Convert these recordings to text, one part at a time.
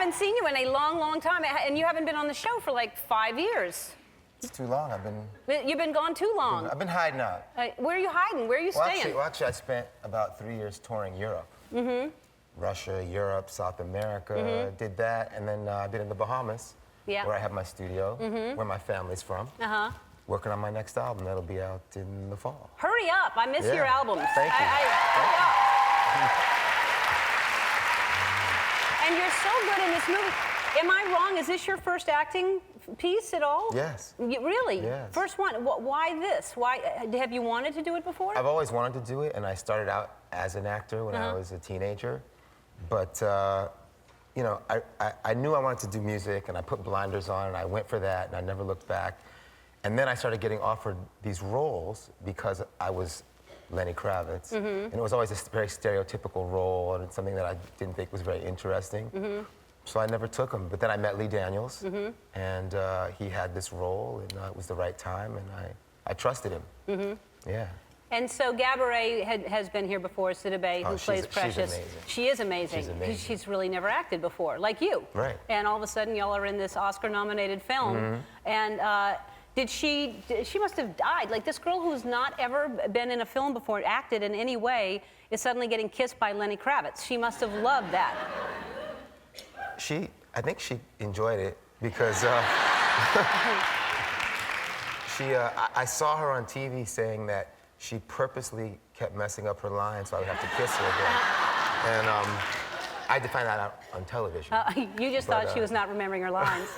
haven't seen you in a long, long time, and you haven't been on the show for like 5 years. It's too long. You've been gone too long. I've been hiding out. Where are you hiding? Where are you staying? Actually, I spent about 3 years touring Europe. Mm-hmm. Russia, Europe, South America, did that, and then I've been in the Bahamas, where I have my studio, where my family's from. Working on my next album that'll be out in the fall. Hurry up! I miss your albums. Thank you. Hurry up. And you're so good in this movie. Am I wrong? Is this your first acting piece at all? Yes. Really? Yes. First one. Why this? Why have you wanted to do it before? I've always wanted to do it, and I started out as an actor when I was a teenager. But you know, I knew I wanted to do music, and I put blinders on, and I went for that, and I never looked back. And then I started getting offered these roles because I was Lenny Kravitz. And it was always a very stereotypical role, and it's something that I didn't think was very interesting. So I never took him. But then I met Lee Daniels, and he had this role, and it was the right time, and I trusted him. Yeah. And so Gabourey has been here before, Sidibe, who plays Precious. She's amazing. She is amazing. She's amazing. She's really never acted before, like you. Right. And all of a sudden, y'all are in this Oscar-nominated film. And she must have died. Like, this girl who's not ever been in a film before, acted in any way, is suddenly getting kissed by Lenny Kravitz. She must have loved that. I think she enjoyed it because I saw her on TV saying that she purposely kept messing up her lines so I would have to kiss her again. And I had to find that out on television. You just thought she was not remembering her lines.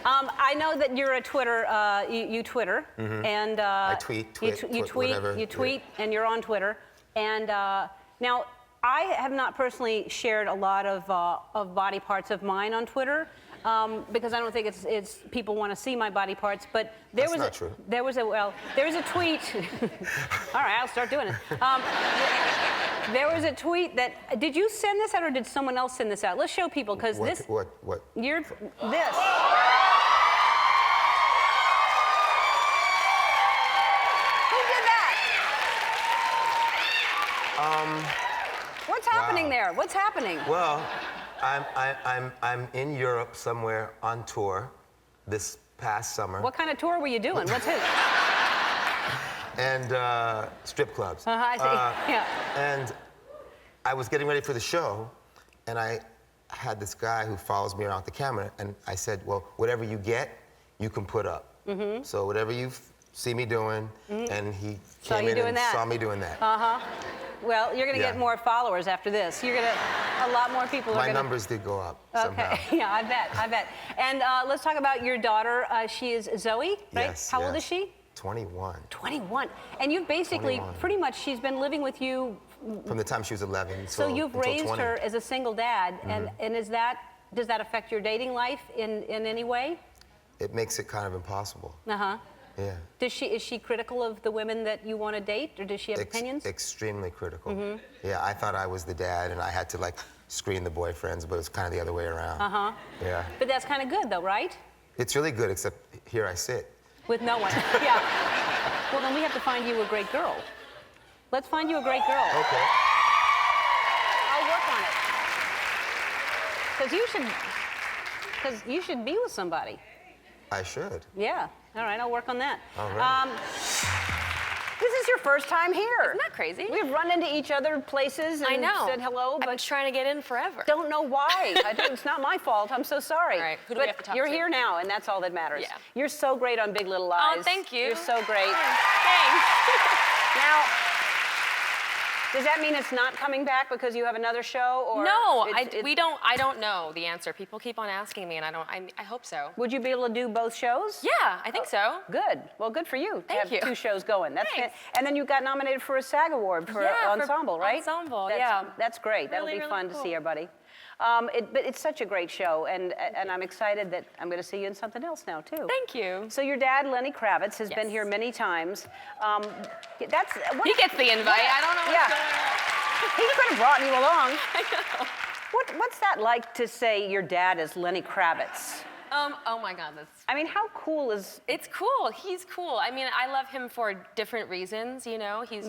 I know that you're a Twitter, you Twitter, and I tweet, whatever. You tweet, and you're on Twitter. And now, I have not personally shared a lot of body parts of mine on Twitter because I don't think it's people want to see my body parts. But there was a tweet. All right, I'll start doing it. There was a tweet that did you send this out or did someone else send this out? Let's show people because this. What? You're this. Who did that? What's happening there? What's happening? Well, I'm in Europe somewhere on tour this past summer. What kind of tour were you doing? What's it? And strip clubs. I see. Yeah. And I was getting ready for the show, and I had this guy who follows me around with the camera, and I said, well, whatever you get, you can put up. So whatever you see me doing, and he came in and saw me doing that. Well, you're going to get more followers after this. You're going to, a lot more people are going to... My numbers did go up somehow. Yeah, I bet. And let's talk about your daughter. She is Zoe, right? Yes, How old is she? 21. 21. And you've basically, 21. pretty much, she's been living with you... From the time she was 11 So you've raised 20. her as a single dad, and does that affect your dating life in any way? It makes it kind of impossible. Yeah. Is she critical of the women that you want to date, or does she have opinions? Extremely critical. Yeah, I thought I was the dad, and I had to like screen the boyfriends, but it's kind of the other way around. Yeah. But that's kind of good, though, right? It's really good, except here I sit. With no one. Yeah. Well, then we have to find you a great girl. Let's find you a great girl. Okay. I'll work on it. Because you should be with somebody. I should. Yeah. All right, I'll work on that. All right. This is your first time here. Isn't that crazy? We've run into each other places and said hello, but I've been trying to get in forever. Don't know why. It's not my fault. I'm so sorry. All right, who do we have to talk to? You're here now, and that's all that matters. Yeah. You're so great on Big Little Lies. Oh, thank you. You're so great. Thanks. Now, does that mean it's not coming back because you have another show, or no? I don't know the answer. People keep on asking me, and I hope so. Would you be able to do both shows? Yeah, I think so. Good. Well, good for you. Thank you. To have 2 shows going. That's Thanks. And then you got nominated for a SAG Award for Ensemble, right? Ensemble, That's great. That'll Really, be really fun cool. to see everybody. But it's such a great show, and I'm excited that I'm going to see you in something else now, too. Thank you. So your dad, Lenny Kravitz, has been here many times. He gets the invite. I don't know what's going on. He could have brought you along. I know. What's that like to say your dad is Lenny Kravitz? Oh my God, I mean, how cool is... It's cool. He's cool. I mean, I love him for different reasons, you know? He's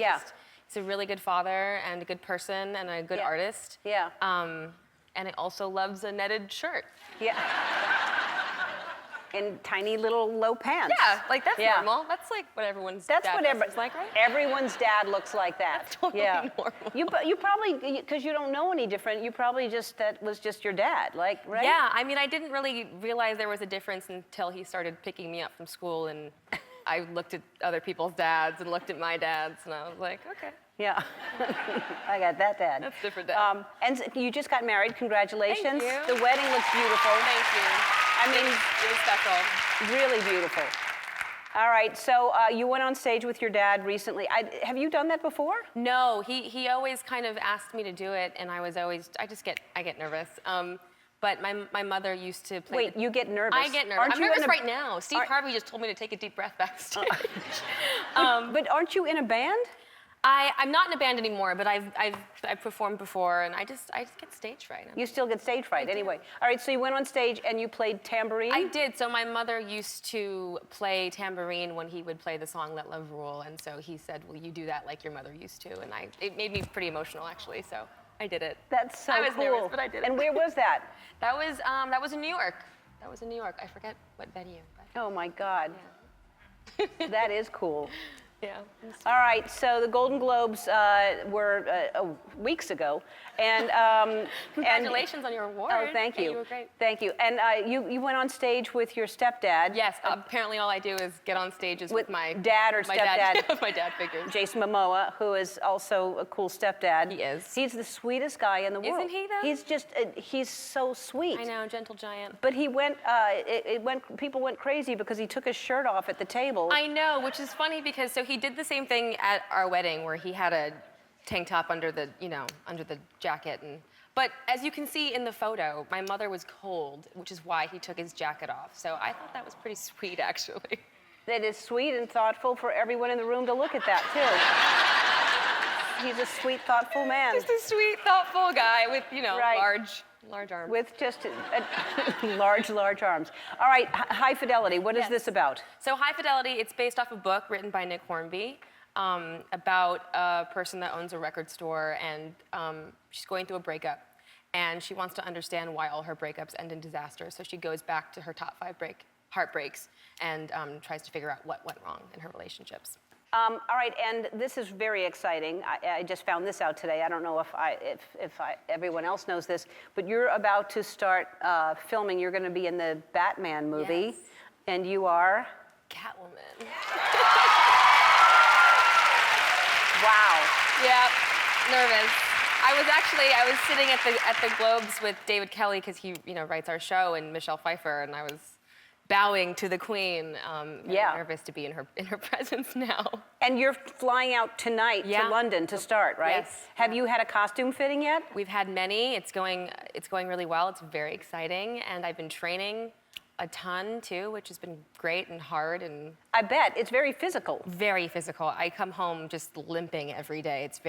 a really good father and a good person and a good artist. Yeah. and it also loves a netted shirt. Yeah. And tiny little low pants. Yeah, like that's Yeah. normal. That's like what everyone's That's dad what dresses like, right? everyone's dad looks like that. That's totally yeah. normal. You probably, because you don't know any different, you probably just, that was just your dad, like, right? Yeah, I mean, I didn't really realize there was a difference until he started picking me up from school, and I looked at other people's dads and looked at my dads, and I was like, okay. Yeah. I got that dad. That's different dad. And you just got married. Congratulations. Thank you. The wedding looks beautiful. Thank you. I mean, It was special. really beautiful. All right, so you went on stage with your dad recently. Have you done that before? No, he always kind of asked me to do it, and I get nervous. But my mother used to play. Wait, you get nervous? I get nervous. Aren't I'm you nervous in a- right now. Steve Harvey just told me to take a deep breath backstage. But aren't you in a band? I'm not in a band anymore, but I've performed before, and I just get stage fright. You still get stage fright, anyway. All right, so you went on stage and you played tambourine? I did. So my mother used to play tambourine when he would play the song "Let Love Rule," and so he said, "Will you do that like your mother used to?" And it made me pretty emotional, actually. So I did it. That's so cool. I was nervous, but I did it. And where was that? That was in New York. That was in New York. I forget what venue. But Oh my God. That is cool. yeah. All right, so the Golden Globes were weeks ago, and Congratulations on your award. Oh, thank you. Yeah, you were great. Thank you. And you went on stage with your stepdad. Yes. Apparently, all I do is get on stages with my dad or my stepdad. Dad, my dad figures. Jason Momoa, who is also a cool stepdad. He is. He's the sweetest guy in the world. Isn't he, though? He's just, he's so sweet. I know, gentle giant. But he went, people went crazy because he took his shirt off at the table. I know, which is funny because so he did the same thing at our wedding where he had a tank top under the jacket, but as you can see in the photo, my mother was cold, which is why he took his jacket off. So I thought that was pretty sweet, actually. That is sweet and thoughtful for everyone in the room to look at that, too. He's a sweet, thoughtful man. Just a sweet, thoughtful guy with, Right. large arms. With just large arms. All right, High Fidelity, what is Yes. this about? So High Fidelity, it's based off a book written by Nick Hornby about a person that owns a record store, and she's going through a breakup, and she wants to understand why all her breakups end in disaster. So she goes back to her top 5 heartbreaks and tries to figure out what went wrong in her relationships. All right, and this is very exciting. I just found this out today. I don't know if everyone else knows this, but you're about to start filming. You're going to be in the Batman movie, Yes. and you are? Catwoman. Wow. Yeah, nervous. I was sitting at the Globes with David Kelly because he writes our show, and Michelle Pfeiffer, and I was bowing to the Queen. Yeah. Nervous to be in her presence now. And you're flying out tonight to Yeah. London to start, right? Yes. Have you had a costume fitting yet? We've had many. It's going really well. It's very exciting, and I've been training a ton too, which has been great and hard and I bet. It's very physical. very physical. I come home just limping every day. It's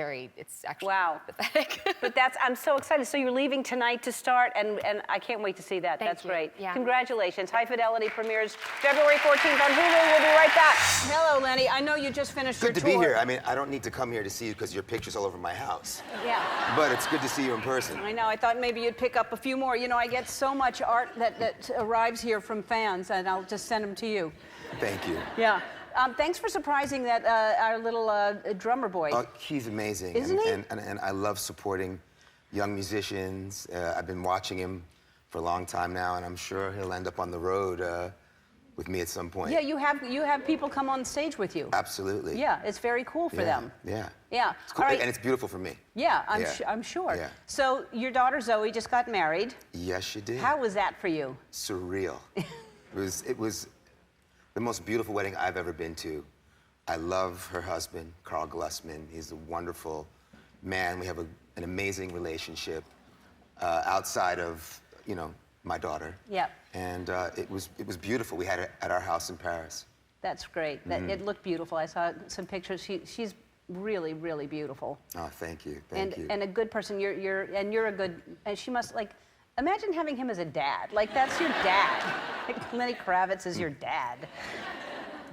actually Wow. pathetic. But I'm so excited. So you're leaving tonight to start, and I can't wait to see that. Thank That's you. great. Yeah. Congratulations. High Fidelity premieres February 14th on Hulu. We'll be right back. Hello, Lenny. I know you just finished Good to your tour. be here. I mean, I don't need to come here to see you because your picture's all over my house. Yeah. But it's good to see you in person. I know. I thought maybe you'd pick up a few more. I get so much art that arrives here from fans, and I'll just send them to you. Thank you. Yeah. Thanks for surprising that our little drummer boy. He's amazing. Isn't he? And I love supporting young musicians. I've been watching him for a long time now, and I'm sure he'll end up on the road with me at some point. Yeah, you have people come on stage with you. Absolutely. Yeah, it's very cool for them. Yeah. Yeah. It's cool. All right. And it's beautiful for me. Yeah, Yeah. I'm sure. Yeah. So your daughter Zoe just got married. Yes, she did. How was that for you? Surreal. It was the most beautiful wedding I've ever been to. I love her husband, Carl Glusman. He's a wonderful man. We have an amazing relationship outside of, my daughter. Yeah. And it was beautiful. We had it at our house in Paris. That's great. It looked beautiful. I saw some pictures. She's really, really beautiful. Oh, thank you. Thank you. And a good person. You're a good. And she must imagine having him as a dad. Like that's your dad. Like, Lenny Kravitz is your dad.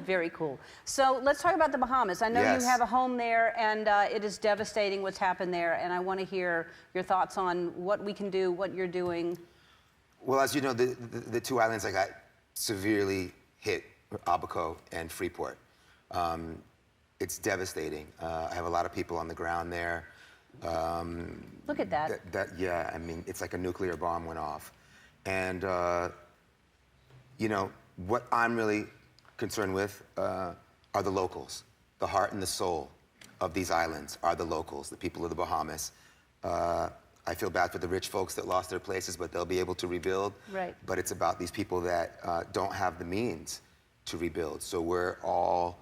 Very cool. So let's talk about the Bahamas. I know Yes. you have a home there, and it is devastating what's happened there, and I want to hear your thoughts on what we can do, what you're doing. Well, as you know, the two islands that got severely hit were Abaco and Freeport. It's devastating. I have a lot of people on the ground there. Look at that. Yeah, I mean, it's like a nuclear bomb went off. And, you know, what I'm really concerned with are the locals. The heart and the soul of these islands are the locals, the people of the Bahamas. I feel bad for the rich folks that lost their places, but they'll be able to rebuild. Right. But it's about these people that don't have the means to rebuild. So we're all,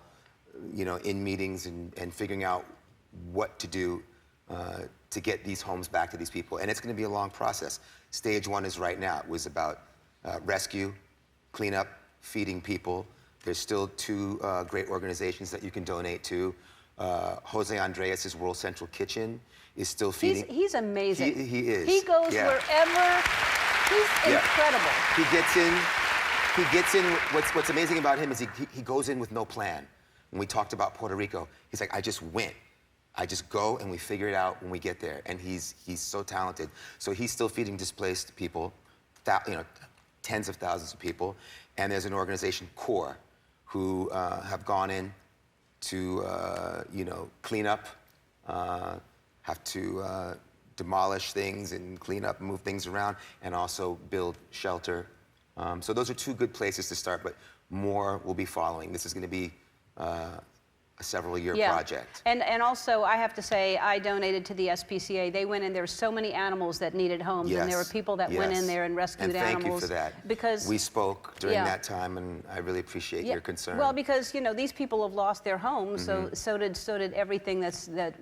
you know, in meetings and figuring out what to do to get these homes back to these people. And it's going to be a long process. Stage one is right now. It was about rescue, cleanup, feeding people. There's still two great organizations that you can donate to. Jose Andreas' World Central Kitchen is still feeding. He's amazing. He is. He goes wherever. He's incredible. He gets in. What's amazing about him is he goes in with no plan. When we talked about Puerto Rico, he's like, I just went. I just go and we figure it out when we get there. And he's so talented. So he's still feeding displaced people, you know, tens of thousands of people. And there's an organization, CORE, who have gone in to, you know, clean up, have to demolish things and clean up and move things around, and also build shelter. So those are two good places to start, but more will be following. This is going to be a several-year project. And also, I have to say, I donated to the SPCA. They went in. There were so many animals that needed homes, and there were people that went in there and rescued animals. And thank you for that. Because we spoke during that time, and I really appreciate your concern. Well, because, you know, these people have lost their homes, so did everything that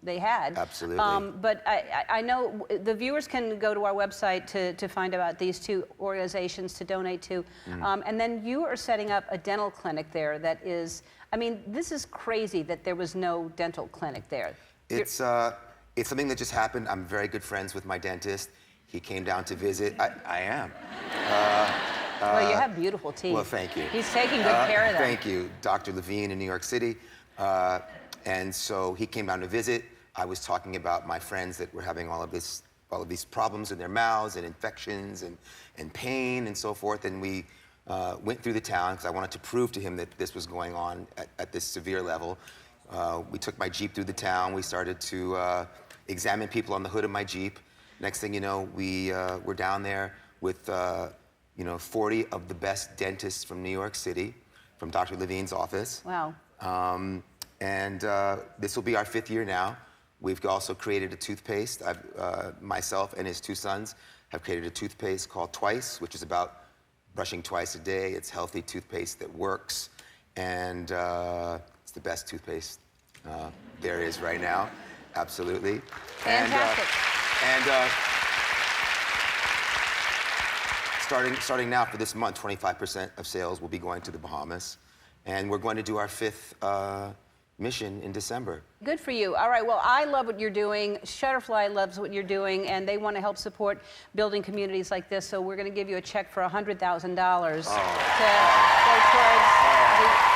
they had. Absolutely. But I know the viewers can go to our website to find out these two organizations to donate to, and then you are setting up a dental clinic there that is. I mean, this is crazy that there was no dental clinic there. It's something that just happened. I'm very good friends with my dentist. He came down to visit. I am. Well, you have beautiful teeth. Well, thank you. He's taking good care of them. Thank you. Dr. Levine in New York City. And so he came down to visit. I was talking about my friends that were having all of these problems in their mouths and infections and pain and so forth. And we went through the town because I wanted to prove to him that this was going on at this severe level. We took my Jeep through the town. We started to examine people on the hood of my Jeep. Next thing you know, we were down there with 40 of the best dentists from New York City, from Dr. Levine's office. Wow. And this will be our 5th year now. We've also created a toothpaste. Myself and his 2 sons have created a toothpaste called Twice, which is about brushing twice a day. It's healthy toothpaste that works, and it's the best toothpaste there is right now. Absolutely. Fantastic. Starting now for this month, 25% of sales will be going to the Bahamas, and we're going to do our 5th mission in December. Good for you. All right, well, I love what you're doing. Shutterfly loves what you're doing, and they want to help support building communities like this, so we're going to give you a check for $100,000 to go towards the